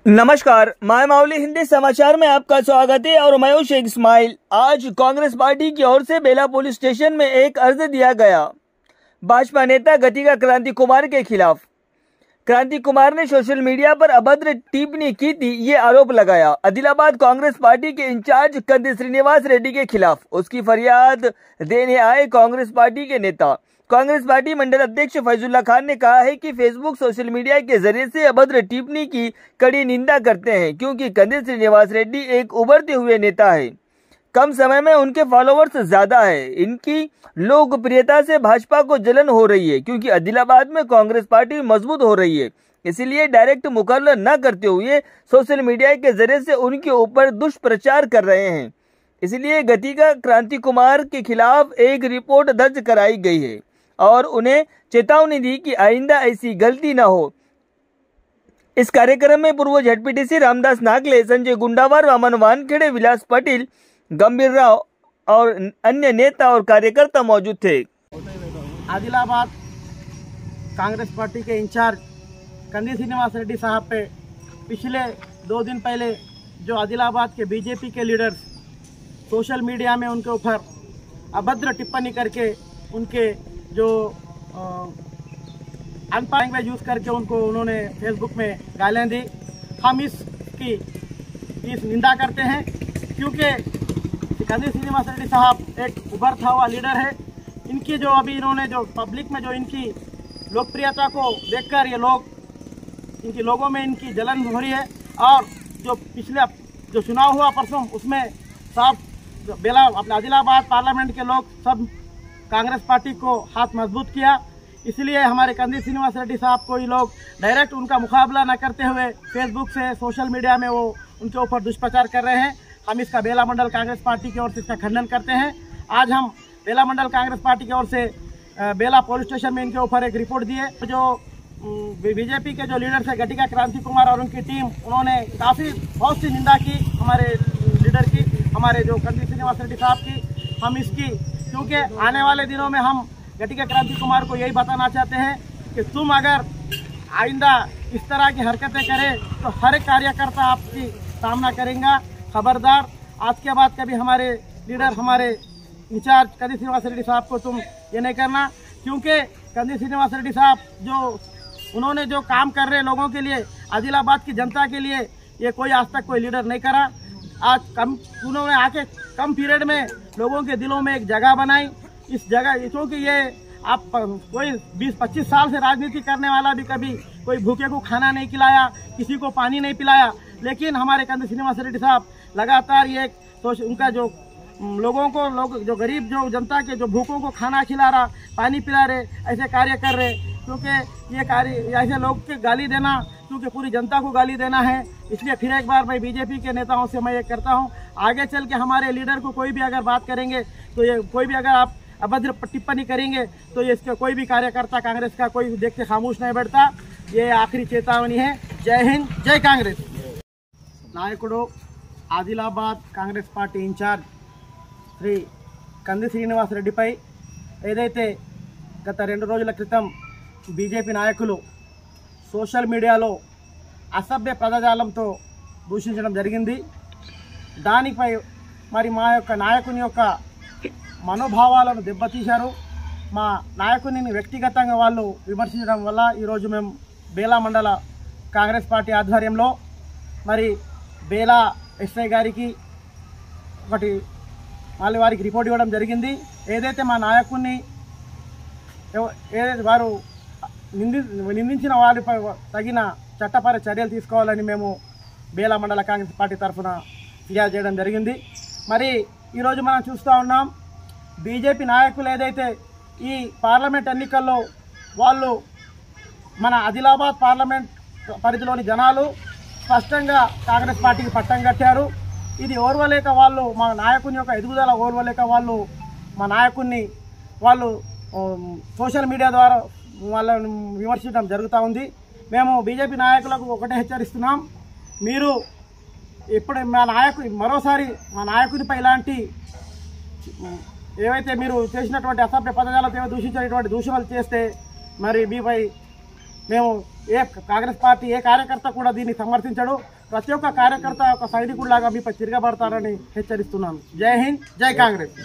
नमस्कार, मैं माउली हिंदी समाचार में आपका स्वागत है और मैं हूं शेख इस्माइल। आज कांग्रेस पार्टी की ओर से बेला पुलिस स्टेशन में एक अर्ज दिया गया भाजपा नेता गतिका क्रांति कुमार के खिलाफ। क्रांति कुमार ने सोशल मीडिया पर अभद्र टिप्पणी की थी, ये आरोप लगाया आदिलाबाद कांग्रेस पार्टी के इंचार्ज कंदी श्रीनिवास रेड्डी के खिलाफ। उसकी फरियाद देने आए कांग्रेस पार्टी के नेता कांग्रेस पार्टी मंडल अध्यक्ष फैजुल्ला खान ने कहा है कि फेसबुक सोशल मीडिया के जरिए से अभद्र टिप्पणी की कड़ी निंदा करते हैं, क्योंकि कंदी श्रीनिवास रेड्डी एक उभरते हुए नेता है। कम समय में उनके फॉलोअर्स ज्यादा है। इनकी लोकप्रियता से भाजपा को जलन हो रही है, क्योंकि आदिलाबाद में कांग्रेस पार्टी मजबूत हो रही है। इसीलिए डायरेक्ट मुकाबला न करते हुए सोशल मीडिया के जरिए से उनके ऊपर दुष्प्रचार कर रहे हैं। इसलिए गतिका क्रांति कुमार के खिलाफ एक रिपोर्ट दर्ज कराई गई है और उन्हें चेतावनी दी कि आइंदा ऐसी गलती न हो। इस कार्यक्रम में पूर्व झटपीटीसी रामदास नागले, संजय गुंडावार, वामन वानखेड़े, विलास पटेल, गंभीर राव और अन्य नेता और कार्यकर्ता मौजूद थे। आदिलाबाद कांग्रेस पार्टी के इंचार्ज कंदी श्रीनिवास रेड्डी साहब पे पिछले 2 दिन पहले जो आदिलाबाद के बीजेपी के लीडर्स सोशल मीडिया में उनके ऊपर अभद्र टिप्पणी करके उनके जो अनपढ़ लैंग्वेज यूज़ करके उन्होंने फेसबुक में गालियाँ दी। हम इस निंदा करते हैं, क्योंकि कंदी श्रीनिवास रेड्डी साहब एक उभरता हुआ लीडर है। इनकी जो अभी इन्होंने जो पब्लिक में जो इनकी लोकप्रियता को देखकर ये इनकी लोगों में इनकी जलन हो रही है। और जो पिछले जो चुनाव हुआ परसों, उसमें सब बेला अपने आदिलाबाद पार्लियामेंट के लोग सब कांग्रेस पार्टी को हाथ मजबूत किया। इसलिए हमारे कंदी श्रीनिवास रेड्डी साहब को ये लोग डायरेक्ट उनका मुकाबला न करते हुए फेसबुक से सोशल मीडिया में वो उनके ऊपर दुष्प्रचार कर रहे हैं। हम इसका बेला मंडल कांग्रेस पार्टी की ओर से इसका खंडन करते हैं। आज हम बेला मंडल कांग्रेस पार्टी की ओर से बेला पुलिस स्टेशन में इनके ऊपर एक रिपोर्ट दी है। जो बीजेपी के जो लीडर्स है गतिका क्रांति कुमार और उनकी टीम, उन्होंने बहुत सी निंदा की हमारे लीडर की, हमारे जो कंदी श्रीनिवास रेड्डी साहब की। हम इसकी, क्योंकि आने वाले दिनों में हम गतिका क्रांति कुमार को यही बताना चाहते हैं कि तुम अगर आइंदा इस तरह की हरकतें करें तो हर एक कार्यकर्ता आपकी सामना करेगा। खबरदार, आज के बाद कभी हमारे लीडर, हमारे इंचार्ज कंदी श्रीनिवास रेड्डी साहब को तुम ये नहीं करना, क्योंकि कंदी श्रीनिवास रेड्डी साहब उन्होंने जो काम कर रहे लोगों के लिए, आदिलाबाद की जनता के लिए, ये कोई आज तक कोई लीडर नहीं करा। आज उन्होंने आके कम पीरियड में लोगों के दिलों में एक जगह बनाई। इस जगह, क्योंकि ये आप कोई 20-25 साल से राजनीति करने वाला भी कभी कोई भूखे को खाना नहीं खिलाया, किसी को पानी नहीं पिलाया, लेकिन हमारे कंदी श्रीनिवास रेड्डी साहब लगातार ये उनका जो लोग जो गरीब जो जनता के जो भूखों को खाना खिला रहा, पानी पिला रहे, ऐसे कार्य कर रहे। क्योंकि ये कार्य ऐसे लोग के गाली देना, क्योंकि पूरी जनता को गाली देना है। इसलिए फिर एक बार मैं बीजेपी के नेताओं से मैं ये करता हूँ, आगे चल के हमारे लीडर को कोई भी अगर बात करेंगे तो ये कोई भी अगर आप अभद्र टिप्पणी करेंगे तो ये इसका कोई भी कार्यकर्ता कांग्रेस का कोई देख के खामोश नहीं बैठता। ये आखिरी चेतावनी है। जय हिंद, जय कांग्रेस। నాయకుడు ఆదిలాబాద్ కాంగ్రెస్ పార్టీ ఇన్ఛార్జ్ శ్రీ కంది శ్రీనివాస్ రెడ్డిపై ఏదైతే గత 2 రోజుల క్రితం బీజేపీ నాయకులు సోషల్ మీడియాలో అసభ్య పదజాలంతో దూషించడం జరిగింది, దానిపై మరి మా యొక్క నాయకుని యొక్క మనోభావాలను దెబ్బతీశారు. మా నాయకుని వ్యక్తిగతంగా వాళ్ళు విమర్శించడం వల్ల ఈరోజు మేము బేలా మండల కాంగ్రెస్ పార్టీ ఆధ్వర్యంలో మరి బేలా ఎస్ఐ గారికి వారికి రిపోర్ట్ ఇవ్వడం జరిగింది. ఏదైతే మా నాయకుడిని ఏదైతే వారు నిందించిన వారిపై తగిన చట్టపర చర్యలు తీసుకోవాలని మేము బేలా మండల కాంగ్రెస్ పార్టీ తరఫున ఫిర్యాదు చేయడం జరిగింది. మరి ఈరోజు మనం చూస్తూ ఉన్నాం, బీజేపీ నాయకులు ఏదైతే ఈ పార్లమెంట్ ఎన్నికల్లో వాళ్ళు మన ఆదిలాబాద్ పార్లమెంట్ పరిధిలోని జనాలు స్పష్టంగా కాంగ్రెస్ పార్టీకి పట్టం కట్టారు. ఇది ఓర్వలేక వాళ్ళు, మా నాయకుని యొక్క ఎదుగుదల ఓర్వలేక వాళ్ళు మా నాయకుడిని వాళ్ళు సోషల్ మీడియా ద్వారా వాళ్ళని విమర్శించడం జరుగుతూ ఉంది. మేము బీజేపీ నాయకులకు ఒకటే హెచ్చరిస్తున్నాం, మీరు ఇప్పుడు మరోసారి మా నాయకునిపై ఇలాంటి ఏవైతే మీరు చేసినటువంటి అసభ్య పదజాలతో దూషించేటువంటి దూషణలు చేస్తే మరి మీపై మేము ఏ కాంగ్రెస్ పార్టీ ఏ కార్యకర్త కూడా దీన్ని సమర్థించడు. ప్రతి ఒక్క కార్యకర్త ఒక సైనికుడిలాగా మీపై తిరగబడతారని హెచ్చరిస్తున్నాను. జై హింద్, జై కాంగ్రెస్.